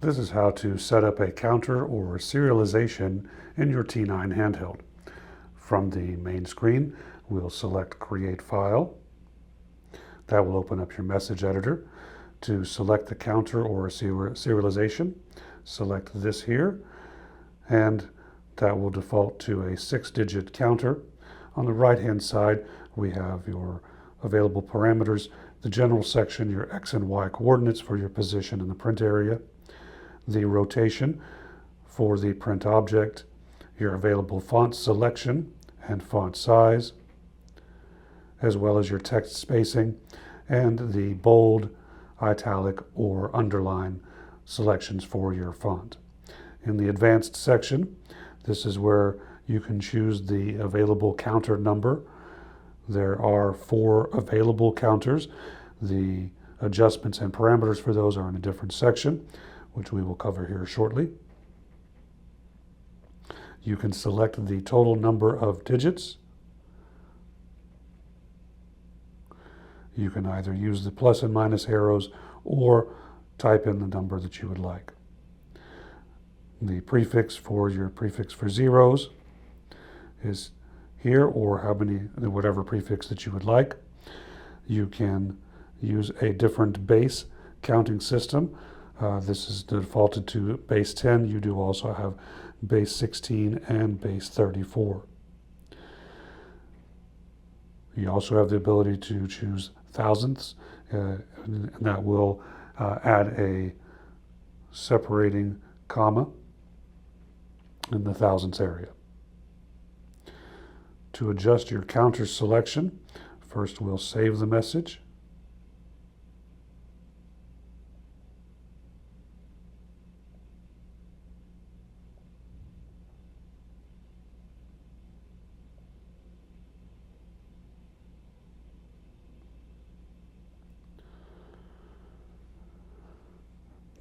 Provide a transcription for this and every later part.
This is how to set up a counter or serialization in your T9 handheld. From the main screen, we'll select Create File. That will open up your message editor. To select the counter or serialization, select this here, and that will default to a 6-digit counter. On the right-hand side, we have your available parameters, the general section, your X and Y coordinates for your position in the print area, the rotation for the print object, your available font selection and font size, as well as your text spacing and the bold, italic, or underline selections for your font. In the advanced section, this is where you can choose the available counter number. There are 4 available counters. The adjustments and parameters for those are in a different section, which we will cover here shortly. You can select the total number of digits. You can either use the plus and minus arrows or type in the number that you would like. The prefix for your prefix for zeros is here, or whatever prefix that you would like. You can use a different base counting system. This is defaulted to base 10. You do also have base 16 and base 34. You also have the ability to choose thousandths, and that will add a separating comma in the thousandths area. To adjust your counter selection, first we'll save the message.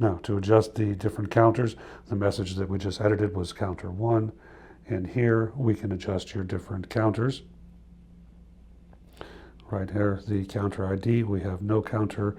Now, to adjust the different counters, the message that we just edited was counter 1, and here we can adjust your different counters. Right here, the counter ID, we have no counter